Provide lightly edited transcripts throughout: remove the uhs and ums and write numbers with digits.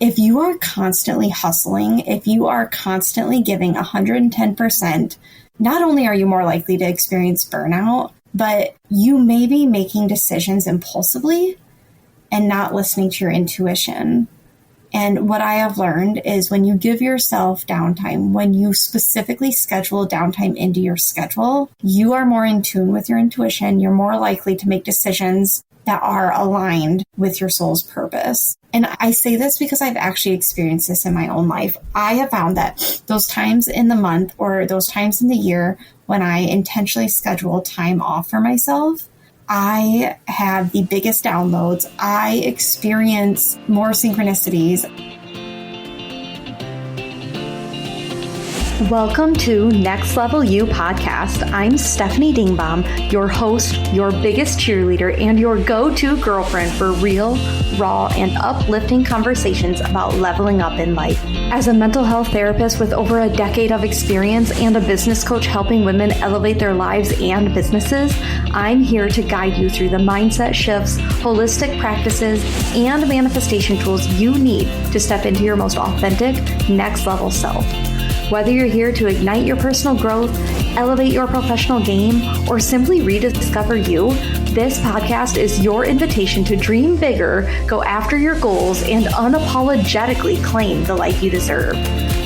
If you are constantly hustling, if you are constantly giving 110%, not only are you more likely to experience burnout, but you may be making decisions impulsively and not listening to your intuition. And what I have learned is when you give yourself downtime, when you specifically schedule downtime into your schedule, you are more in tune with your intuition. You're more likely to make decisions that are aligned with your soul's purpose. And I say this because I've actually experienced this in my own life. I have found that those times in the month or those times in the year when I intentionally schedule time off for myself, I have the biggest downloads. I experience more synchronicities. Welcome to Next Level You podcast. I'm Stephanie Dingbaum, your host, your biggest cheerleader, and your go-to girlfriend for real, raw, and uplifting conversations about leveling up in life. As a mental health therapist with over a decade of experience and a business coach helping women elevate their lives and businesses, I'm here to guide you through the mindset shifts, holistic practices, and manifestation tools you need to step into your most authentic, next level self. Whether you're here to ignite your personal growth, elevate your professional game, or simply rediscover you, this podcast is your invitation to dream bigger, go after your goals, and unapologetically claim the life you deserve.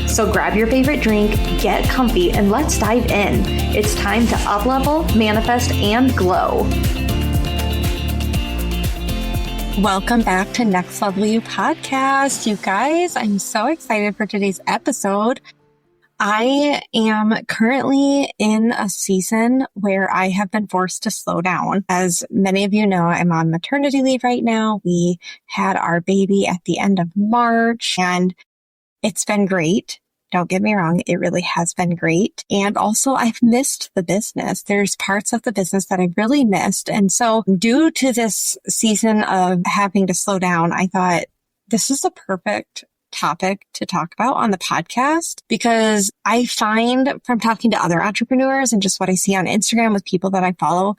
So grab your favorite drink, get comfy, and let's dive in. It's time to up-level, manifest, and glow. Welcome back to Next Level You podcast, you guys. I'm so excited for today's episode. I am currently in a season where I have been forced to slow down. As many of you know, I'm on maternity leave right now. We had our baby at the end of March, and it's been great. Don't get me wrong, it really has been great. And also, I've missed the business. There's parts of the business that I've really missed. And so due to this season of having to slow down, I thought this is a perfect topic to talk about on the podcast, because I find from talking to other entrepreneurs and just what I see on Instagram with people that I follow,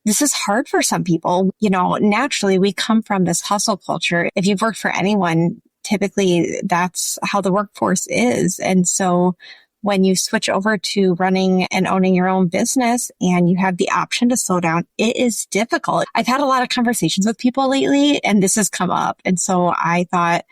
this is hard for some people. You know, naturally we come from this hustle culture. If you've worked for anyone, typically that's how the workforce is. And so when you switch over to running and owning your own business and you have the option to slow down, it is difficult. I've had a lot of conversations with people lately and this has come up. And so I thought,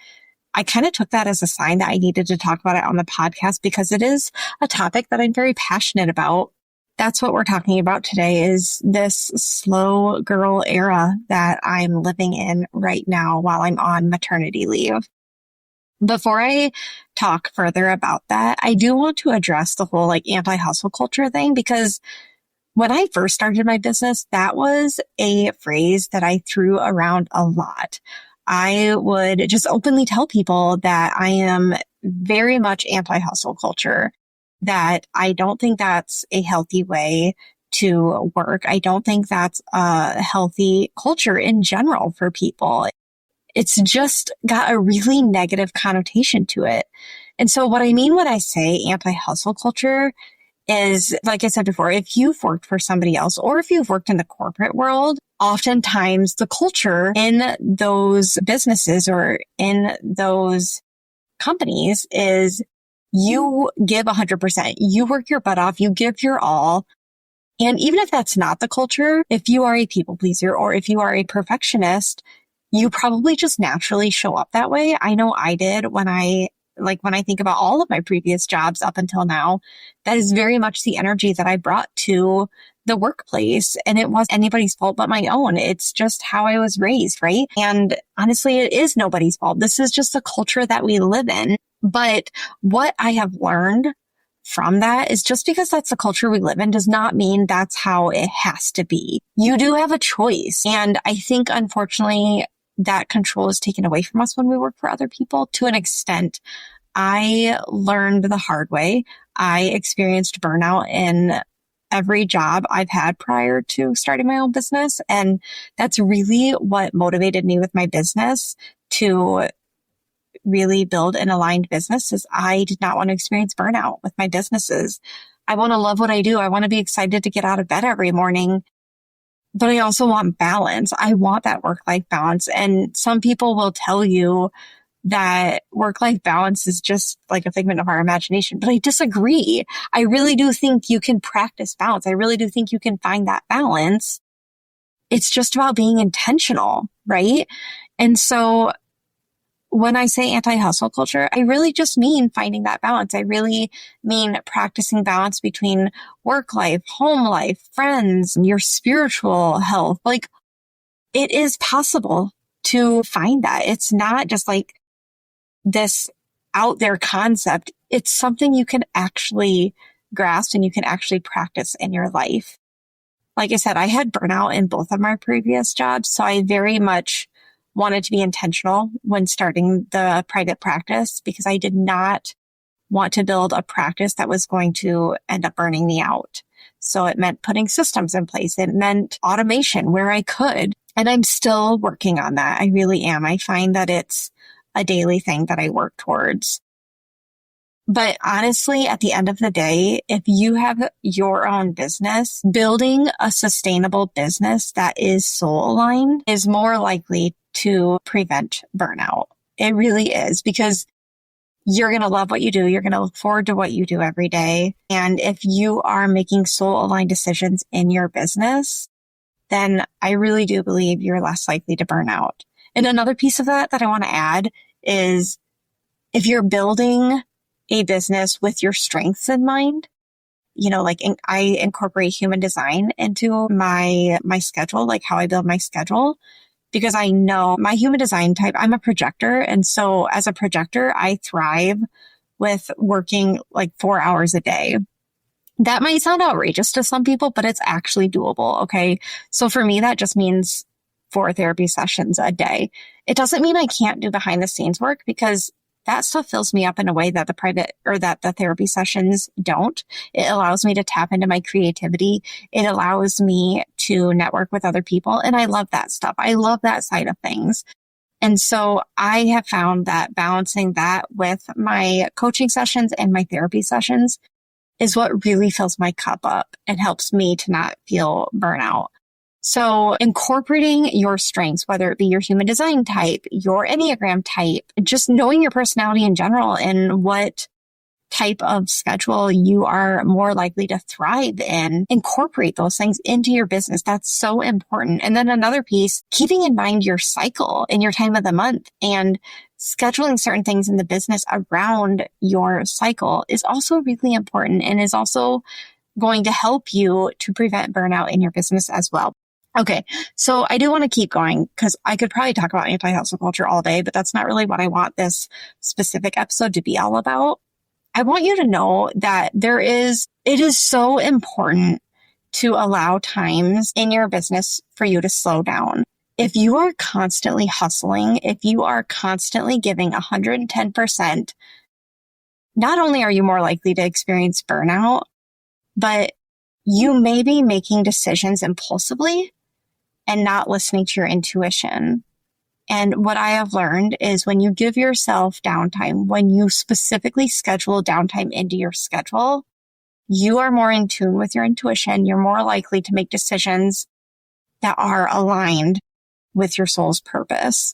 I kind of took that as a sign that I needed to talk about it on the podcast because it is a topic that I'm very passionate about. That's what we're talking about today, is this slow girl era that I'm living in right now while I'm on maternity leave. Before I talk further about that, I do want to address the whole anti-hustle culture thing, because when I first started my business, that was a phrase that I threw around a lot. I would just openly tell people that I am very much anti-hustle culture, that I don't think that's a healthy way to work. I don't think that's a healthy culture in general for people. It's just got a really negative connotation to it. And so what I mean when I say anti-hustle culture is, like I said before, if you've worked for somebody else or if you've worked in the corporate world, oftentimes the culture in those businesses or in those companies is you give 100%. You work your butt off. You give your all. And even if that's not the culture, if you are a people pleaser or if you are a perfectionist, you probably just naturally show up that way. I know I did when I think about all of my previous jobs up until now. That is very much the energy that I brought to the workplace, and it wasn't anybody's fault but my own. It's just how I was raised, right? And honestly, it is nobody's fault. This is just a culture that we live in. But what I have learned from that is just because that's the culture we live in does not mean that's how it has to be. You do have a choice. And I think, unfortunately, that control is taken away from us when we work for other people to an extent. I learned the hard way. I experienced burnout in every job I've had prior to starting my own business. And that's really what motivated me with my business to really build an aligned business, is I did not want to experience burnout with my businesses. I want to love what I do. I want to be excited to get out of bed every morning. But I also want balance. I want that work-life balance. And some people will tell you that work-life balance is just like a figment of our imagination, but I disagree. I really do think you can practice balance. I really do think you can find that balance. It's just about being intentional, right? And so when I say anti-hustle culture, I really just mean finding that balance. I really mean practicing balance between work life, home life, friends, your spiritual health. Like, it is possible to find that. It's not just like this out there concept. It's something you can actually grasp and you can actually practice in your life. Like I said, I had burnout in both of my previous jobs, so I very much wanted to be intentional when starting the private practice because I did not want to build a practice that was going to end up burning me out. So it meant putting systems in place. It meant automation where I could. And I'm still working on that. I really am. I find that it's a daily thing that I work towards. But honestly, at the end of the day, if you have your own business, building a sustainable business that is soul aligned is more likely to prevent burnout. It really is, because you're going to love what you do. You're going to look forward to what you do every day. And if you are making soul aligned decisions in your business, then I really do believe you're less likely to burn out. And another piece of that I want to add is if you're building a business with your strengths in mind, I incorporate human design into my schedule, like how I build my schedule, because I know my human design type, I'm a projector. And so as a projector, I thrive with working like 4 hours a day. That might sound outrageous to some people, but it's actually doable. Okay. So for me, that just means 4 therapy sessions a day. It doesn't mean I can't do behind the scenes work, because that stuff fills me up in a way that the therapy sessions don't. It allows me to tap into my creativity. It allows me to network with other people. And I love that stuff. I love that side of things. And so I have found that balancing that with my coaching sessions and my therapy sessions is what really fills my cup up and helps me to not feel burnout. So incorporating your strengths, whether it be your human design type, your Enneagram type, just knowing your personality in general and what type of schedule you are more likely to thrive in, incorporate those things into your business. That's so important. And then another piece, keeping in mind your cycle and your time of the month and scheduling certain things in the business around your cycle is also really important and is also going to help you to prevent burnout in your business as well. Okay, so I do want to keep going because I could probably talk about anti-hustle culture all day, but that's not really what I want this specific episode to be all about. I want you to know that it is so important to allow times in your business for you to slow down. If you are constantly hustling, if you are constantly giving 110%, not only are you more likely to experience burnout, but you may be making decisions impulsively and not listening to your intuition. And what I have learned is when you give yourself downtime, when you specifically schedule downtime into your schedule, you are more in tune with your intuition. You're more likely to make decisions that are aligned with your soul's purpose.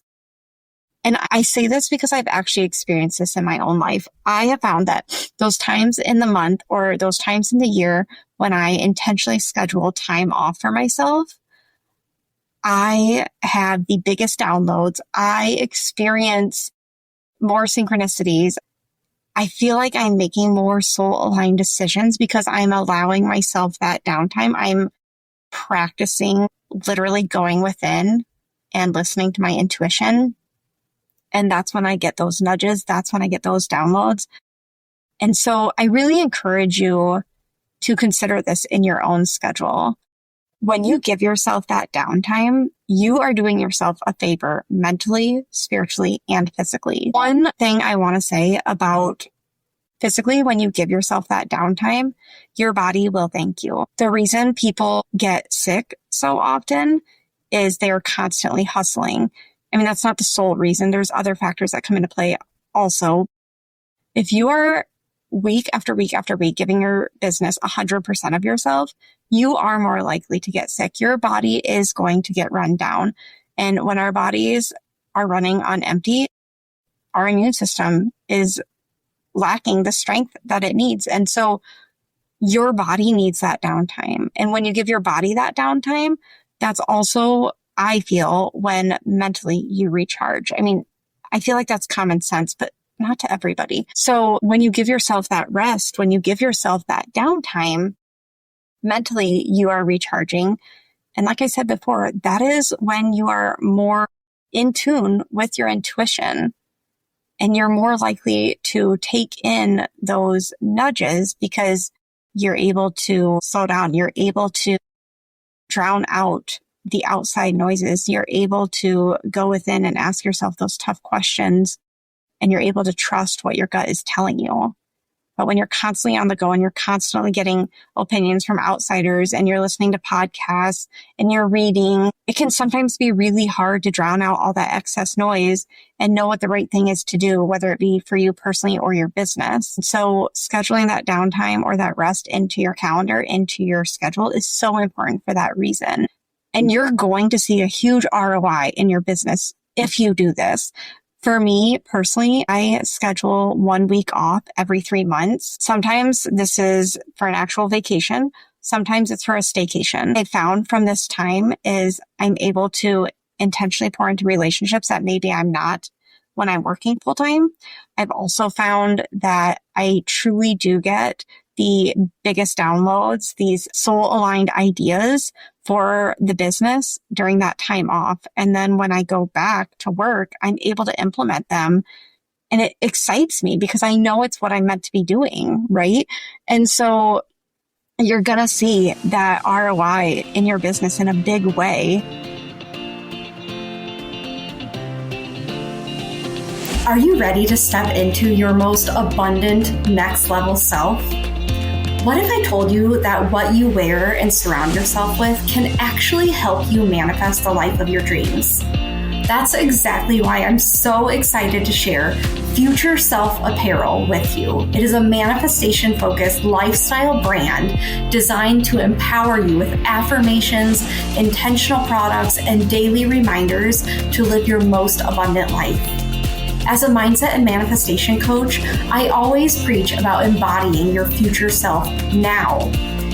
And I say this because I've actually experienced this in my own life. I have found that those times in the month or those times in the year when I intentionally schedule time off for myself, I have the biggest downloads. I experience more synchronicities. I feel like I'm making more soul-aligned decisions because I'm allowing myself that downtime. I'm practicing literally going within and listening to my intuition. And that's when I get those nudges. That's when I get those downloads. And so I really encourage you to consider this in your own schedule. When you give yourself that downtime, you are doing yourself a favor mentally, spiritually, and physically. One thing I want to say about physically, when you give yourself that downtime, your body will thank you. The reason people get sick so often is they're constantly hustling. I mean, that's not the sole reason. There's other factors that come into play also. If you are week after week after week giving your business 100% of yourself, you are more likely to get sick. Your body is going to get run down. And when our bodies are running on empty, our immune system is lacking the strength that it needs. And so your body needs that downtime. And when you give your body that downtime, that's also, I feel, when mentally you recharge. I mean, I feel like that's common sense, but not to everybody. So when you give yourself that rest, when you give yourself that downtime, mentally you are recharging. And like I said before, that is when you are more in tune with your intuition. And you're more likely to take in those nudges because you're able to slow down. You're able to drown out the outside noises. You're able to go within and ask yourself those tough questions, and you're able to trust what your gut is telling you. But when you're constantly on the go and you're constantly getting opinions from outsiders and you're listening to podcasts and you're reading, it can sometimes be really hard to drown out all that excess noise and know what the right thing is to do, whether it be for you personally or your business. So scheduling that downtime or that rest into your calendar, into your schedule is so important for that reason. And you're going to see a huge ROI in your business if you do this. For me personally, I schedule 1 week off every 3 months. Sometimes this is for an actual vacation. Sometimes it's for a staycation. I found from this time is I'm able to intentionally pour into relationships that maybe I'm not when I'm working full time. I've also found that I truly do get the biggest downloads, these soul aligned ideas for the business during that time off. And then when I go back to work, I'm able to implement them. And it excites me because I know it's what I'm meant to be doing, right? And so you're going to see that ROI in your business in a big way. Are you ready to step into your most abundant next level self? What if I told you that what you wear and surround yourself with can actually help you manifest the life of your dreams? That's exactly why I'm so excited to share Future Self Apparel with you. It is a manifestation-focused lifestyle brand designed to empower you with affirmations, intentional products, and daily reminders to live your most abundant life. As a mindset and manifestation coach, I always preach about embodying your future self now.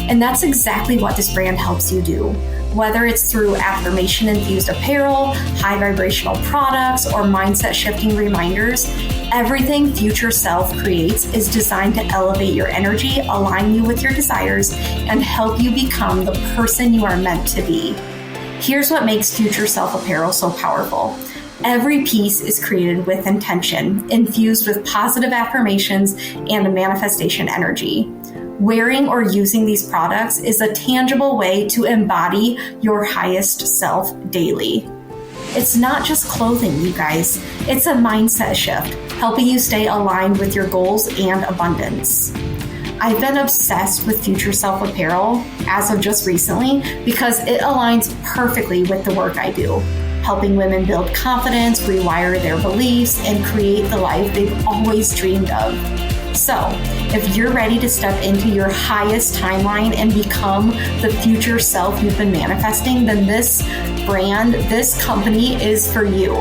And that's exactly what this brand helps you do. Whether it's through affirmation-infused apparel, high vibrational products, or mindset-shifting reminders, everything Future Self creates is designed to elevate your energy, align you with your desires, and help you become the person you are meant to be. Here's what makes Future Self Apparel so powerful. Every piece is created with intention, infused with positive affirmations and a manifestation energy. Wearing or using these products is a tangible way to embody your highest self daily. It's not just clothing, you guys. It's a mindset shift, helping you stay aligned with your goals and abundance. I've been obsessed with Future Self Apparel as of just recently because it aligns perfectly with the work I do, helping women build confidence, rewire their beliefs, and create the life they've always dreamed of. So, if you're ready to step into your highest timeline and become the future self you've been manifesting, then this brand, this company is for you.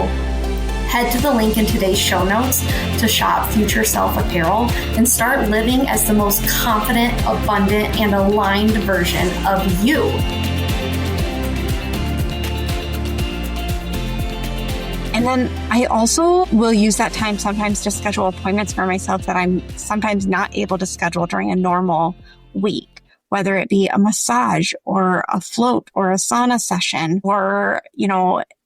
Head to the link in today's show notes to shop Future Self Apparel and start living as the most confident, abundant, and aligned version of you. And then I also will use that time sometimes to schedule appointments for myself that I'm sometimes not able to schedule during a normal week, whether it be a massage or a float or a sauna session, or,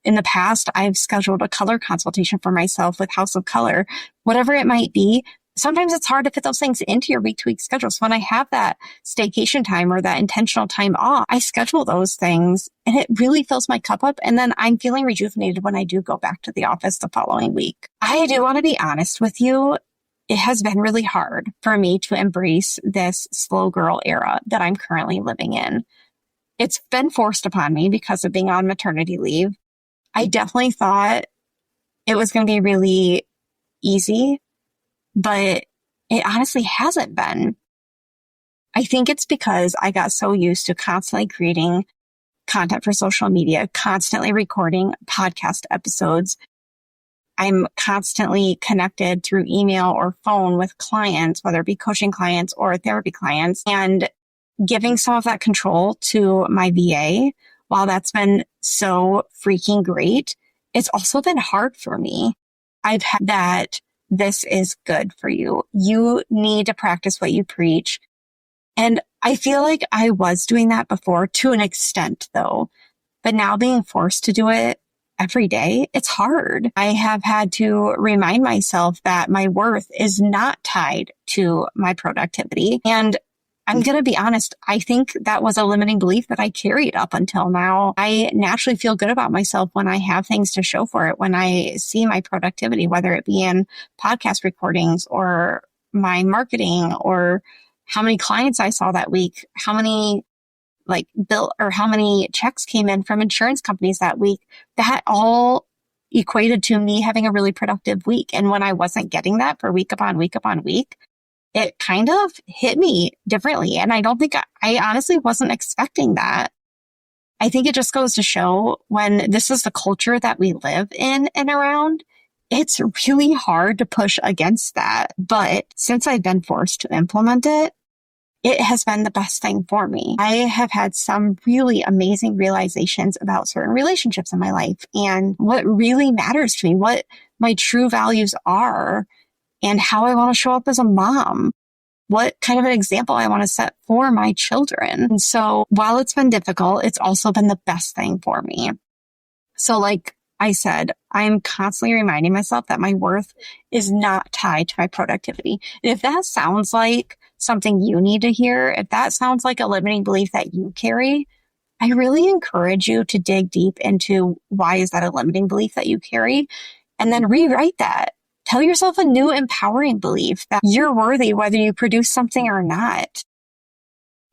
in the past, I've scheduled a color consultation for myself with House of Color, whatever it might be. Sometimes it's hard to fit those things into your week-to-week schedule. So when I have that staycation time or that intentional time off, I schedule those things and it really fills my cup up. And then I'm feeling rejuvenated when I do go back to the office the following week. I do want to be honest with you. It has been really hard for me to embrace this slow girl era that I'm currently living in. It's been forced upon me because of being on maternity leave. I definitely thought it was going to be really easy, but it honestly hasn't been. I think it's because I got so used to constantly creating content for social media, constantly recording podcast episodes. I'm constantly connected through email or phone with clients, whether it be coaching clients or therapy clients, and giving some of that control to my VA. While that's been so freaking great, it's also been hard for me. I've had that this is good for you. You need to practice what you preach. And I feel like I was doing that before to an extent though, but now being forced to do it every day, it's hard. I have had to remind myself that my worth is not tied to my productivity. And I'm going to be honest, I think that was a limiting belief that I carried up until now. I naturally feel good about myself when I have things to show for it, when I see my productivity, whether it be in podcast recordings or my marketing or how many clients I saw that week, how many how many checks came in from insurance companies that week. That all equated to me having a really productive week. And when I wasn't getting that for week upon week upon week, it kind of hit me differently. And I don't think I honestly wasn't expecting that. I think it just goes to show when this is the culture that we live in and around, it's really hard to push against that. But since I've been forced to implement it, it has been the best thing for me. I have had some really amazing realizations about certain relationships in my life and what really matters to me, what my true values are, and how I want to show up as a mom, what kind of an example I want to set for my children. And so while it's been difficult, it's also been the best thing for me. So like I said, I'm constantly reminding myself that my worth is not tied to my productivity. And if that sounds like something you need to hear, if that sounds like a limiting belief that you carry, I really encourage you to dig deep into why is that a limiting belief that you carry, and then rewrite that. Tell yourself a new empowering belief that you're worthy whether you produce something or not.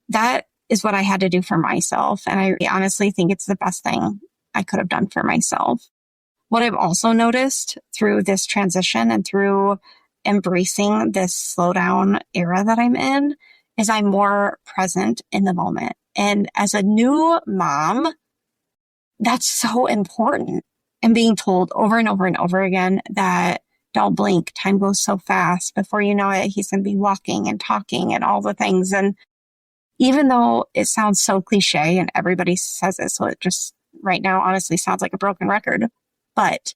That is what I had to do for myself. And I honestly think it's the best thing I could have done for myself. What I've also noticed through this transition and through embracing this slowdown era that I'm in is I'm more present in the moment. And as a new mom, that's so important. And being told over and over and over again that don't blink, time goes so fast. Before you know it, he's going to be walking and talking and all the things. And even though it sounds so cliche and everybody says it, so it just right now honestly sounds like a broken record, but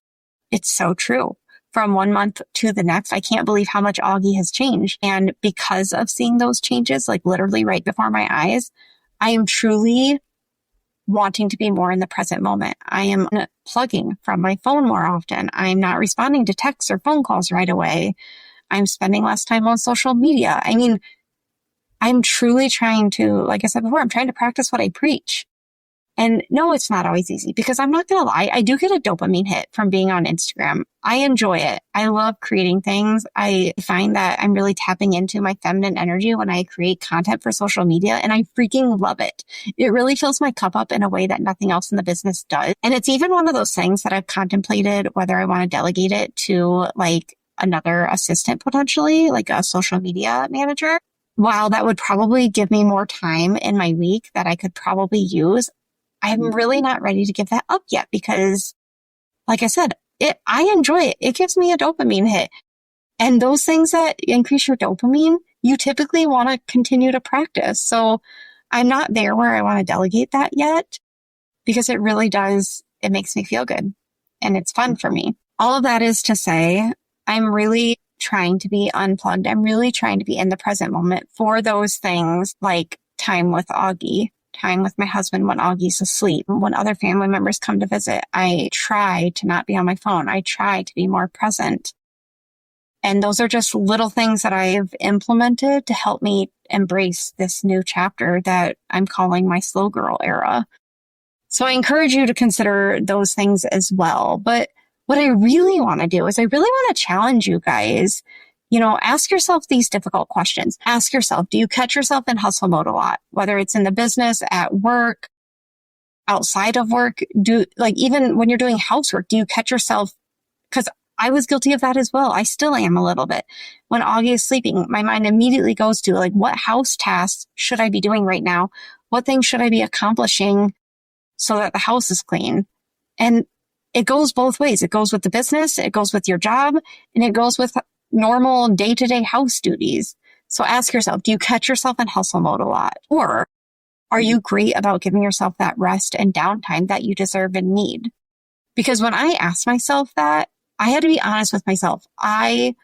it's so true. From 1 month to the next, I can't believe how much Augie has changed. And because of seeing those changes, like literally right before my eyes, I am truly wanting to be more in the present moment. I am plugging from my phone more often. I'm not responding to texts or phone calls right away. I'm spending less time on social media. I mean, I'm truly trying to, like I said before, I'm trying to practice what I preach. And no, it's not always easy because I'm not going to lie. I do get a dopamine hit from being on Instagram. I enjoy it. I love creating things. I find that I'm really tapping into my feminine energy when I create content for social media, and I freaking love it. It really fills my cup up in a way that nothing else in the business does. And it's even one of those things that I've contemplated whether I want to delegate it to like another assistant potentially, like a social media manager. While that would probably give me more time in my week that I could probably use, I'm really not ready to give that up yet because, like I said, I enjoy it. It gives me a dopamine hit. And those things that increase your dopamine, you typically want to continue to practice. So I'm not there where I want to delegate that yet because it really does, it makes me feel good and it's fun for me. All of that is to say, I'm really trying to be unplugged. I'm really trying to be in the present moment for those things like time with Augie, time with my husband when Augie's asleep, when other family members come to visit. I try to not be on my phone. I try to be more present. And those are just little things that I've implemented to help me embrace this new chapter that I'm calling my slow girl era. So I encourage you to consider those things as well. But what I really want to do is I really want to challenge you guys. You know, ask yourself these difficult questions. Ask yourself, do you catch yourself in hustle mode a lot? Whether it's in the business, at work, outside of work, even when you're doing housework, do you catch yourself? Because I was guilty of that as well. I still am a little bit. When Augie is sleeping, my mind immediately goes to like, what house tasks should I be doing right now? What things should I be accomplishing so that the house is clean? And it goes both ways. It goes with the business, it goes with your job, and it goes with normal day-to-day house duties. So ask yourself, do you catch yourself in hustle mode a lot? Or are you great about giving yourself that rest and downtime that you deserve and need? Because when I asked myself that, I had to be honest with myself. I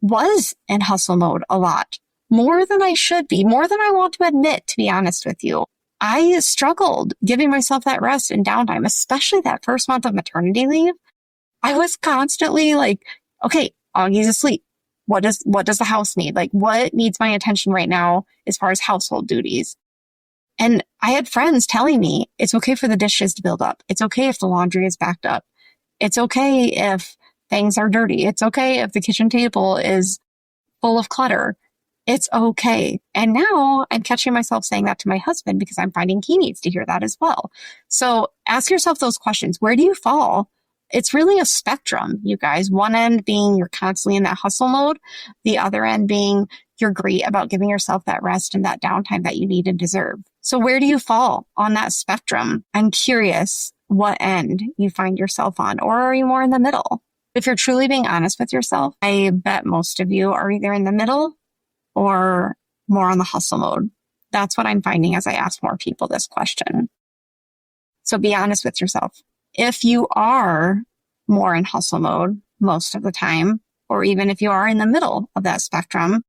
was in hustle mode a lot, more than I should be, more than I want to admit, to be honest with you. I struggled giving myself that rest and downtime, especially that first month of maternity leave. I was constantly like, okay, Augie's asleep. What does the house need? Like, what needs my attention right now as far as household duties? And I had friends telling me it's okay for the dishes to build up. It's okay if the laundry is backed up. It's okay if things are dirty. It's okay if the kitchen table is full of clutter. It's okay. And now I'm catching myself saying that to my husband because I'm finding he needs to hear that as well. So ask yourself those questions. Where do you fall? It's really a spectrum, you guys. One end being you're constantly in that hustle mode. The other end being you're great about giving yourself that rest and that downtime that you need and deserve. So where do you fall on that spectrum? I'm curious what end you find yourself on, or are you more in the middle? If you're truly being honest with yourself, I bet most of you are either in the middle or more on the hustle mode. That's what I'm finding as I ask more people this question. So be honest with yourself. If you are more in hustle mode most of the time, or even if you are in the middle of that spectrum,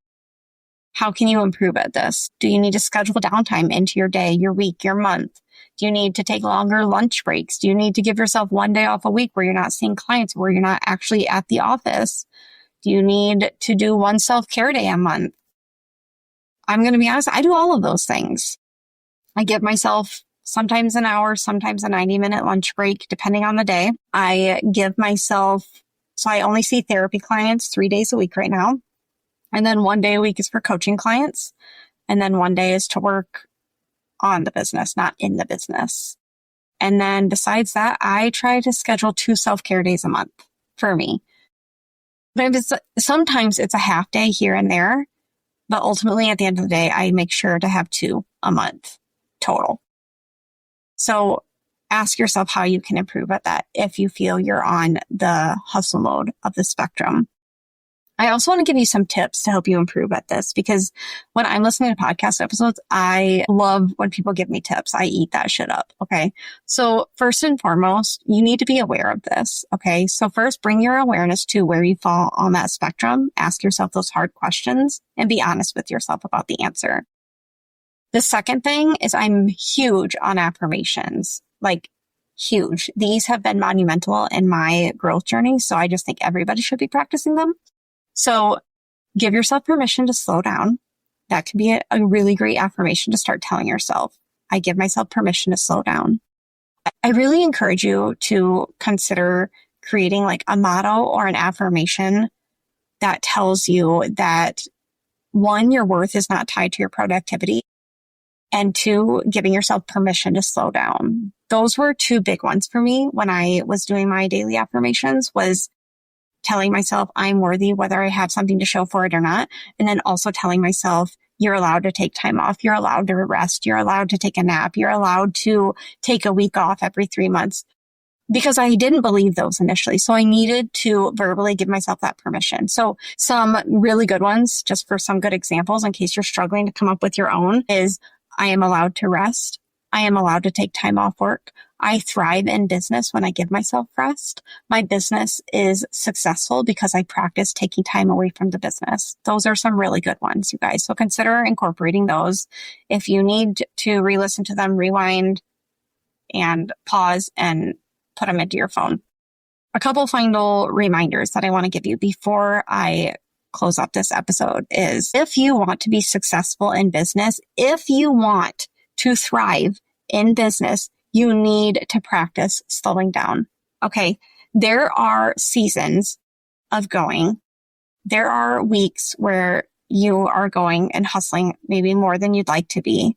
how can you improve at this? Do you need to schedule downtime into your day, your week, your month? Do you need to take longer lunch breaks? Do you need to give yourself one day off a week where you're not seeing clients, where you're not actually at the office? Do you need to do one self-care day a month? I'm going to be honest, I do all of those things. I give myself sometimes an hour, sometimes a 90-minute lunch break, depending on the day. I give myself, so I only see therapy clients 3 days a week right now. And then 1 day a week is for coaching clients. And then 1 day is to work on the business, not in the business. And then besides that, I try to schedule 2 self-care days a month for me. But sometimes it's a half day here and there. But ultimately, at the end of the day, I make sure to have 2 a month total. So ask yourself how you can improve at that if you feel you're on the hustle mode of the spectrum. I also want to give you some tips to help you improve at this, because when I'm listening to podcast episodes, I love when people give me tips. I eat that shit up. Okay. So first and foremost, you need to be aware of this. Okay. So first, bring your awareness to where you fall on that spectrum. Ask yourself those hard questions and be honest with yourself about the answer. The second thing is I'm huge on affirmations, like huge. These have been monumental in my growth journey. So I just think everybody should be practicing them. So give yourself permission to slow down. That could be a really great affirmation to start telling yourself. I give myself permission to slow down. I really encourage you to consider creating like a motto or an affirmation that tells you that 1, your worth is not tied to your productivity, and 2, giving yourself permission to slow down. Those were 2 big ones for me when I was doing my daily affirmations, was telling myself I'm worthy whether I have something to show for it or not. And then also telling myself you're allowed to take time off. You're allowed to rest. You're allowed to take a nap. You're allowed to take a week off every 3 months, because I didn't believe those initially. So I needed to verbally give myself that permission. So some really good ones, just for some good examples, in case you're struggling to come up with your own, is I am allowed to rest. I am allowed to take time off work. I thrive in business when I give myself rest. My business is successful because I practice taking time away from the business. Those are some really good ones, you guys. So consider incorporating those. If you need to re-listen to them, rewind and pause and put them into your phone. A couple final reminders that I want to give you before I close up this episode is, if you want to be successful in business, if you want to thrive in business, you need to practice slowing down. Okay. There are seasons of going. There are weeks where you are going and hustling maybe more than you'd like to be.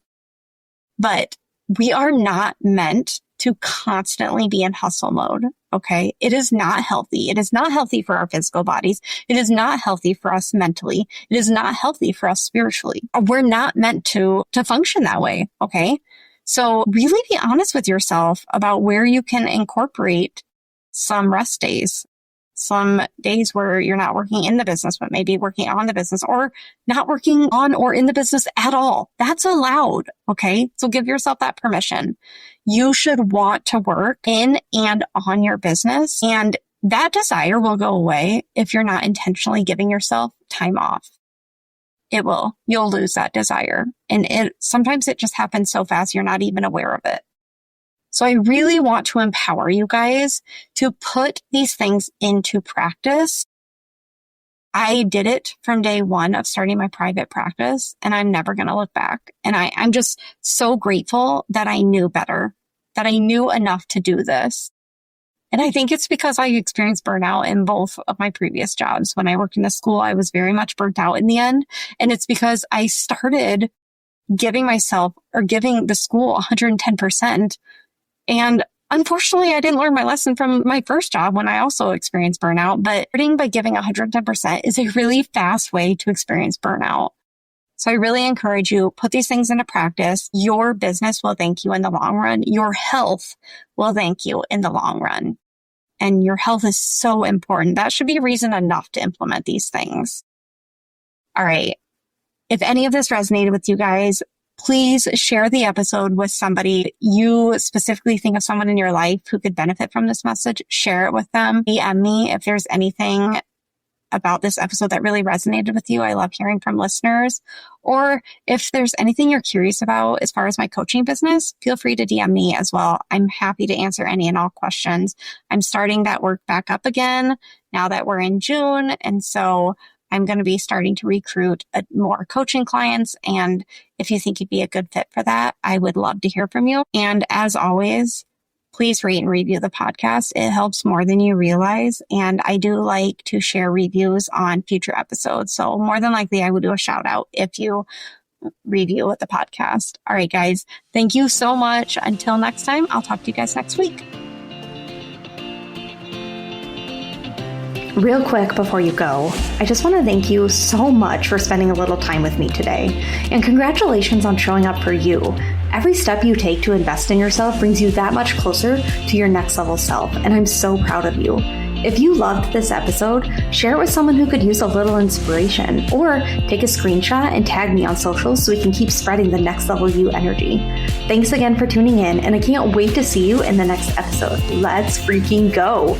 But we are not meant to constantly be in hustle mode. Okay. It is not healthy. It is not healthy for our physical bodies. It is not healthy for us mentally. It is not healthy for us spiritually. We're not meant to function that way. Okay. So really be honest with yourself about where you can incorporate some rest days, some days where you're not working in the business, but maybe working on the business or not working on or in the business at all. That's allowed. Okay. So give yourself that permission. You should want to work in and on your business, and that desire will go away if you're not intentionally giving yourself time off. It will. You'll lose that desire. And sometimes it just happens so fast you're not even aware of it. So I really want to empower you guys to put these things into practice. I did it from day one of starting my private practice, and I'm never going to look back. And I'm just so grateful that I knew better, that I knew enough to do this. And I think it's because I experienced burnout in both of my previous jobs. When I worked in the school, I was very much burnt out in the end. And it's because I started giving the school 110%. And unfortunately, I didn't learn my lesson from my first job when I also experienced burnout. But starting by giving 110% is a really fast way to experience burnout. So I really encourage you, put these things into practice. Your business will thank you in the long run. Your health will thank you in the long run. And your health is so important. That should be reason enough to implement these things. All right. If any of this resonated with you guys, please share the episode with somebody. You specifically think of someone in your life who could benefit from this message. Share it with them. DM me if there's anything about this episode that really resonated with you. I love hearing from listeners. Or if there's anything you're curious about as far as my coaching business, feel free to DM me as well. I'm happy to answer any and all questions. I'm starting that work back up again now that we're in June. And so I'm going to be starting to recruit more coaching clients. And if you think you'd be a good fit for that, I would love to hear from you. And as always, please rate and review the podcast. It helps more than you realize. And I do like to share reviews on future episodes. So more than likely, I would do a shout out if you review the podcast. All right, guys, thank you so much. Until next time, I'll talk to you guys next week. Real quick before you go, I just want to thank you so much for spending a little time with me today. And congratulations on showing up for you. Every step you take to invest in yourself brings you that much closer to your next level self, and I'm so proud of you. If you loved this episode, share it with someone who could use a little inspiration, or take a screenshot and tag me on socials so we can keep spreading the next level you energy. Thanks again for tuning in, and I can't wait to see you in the next episode. Let's freaking go!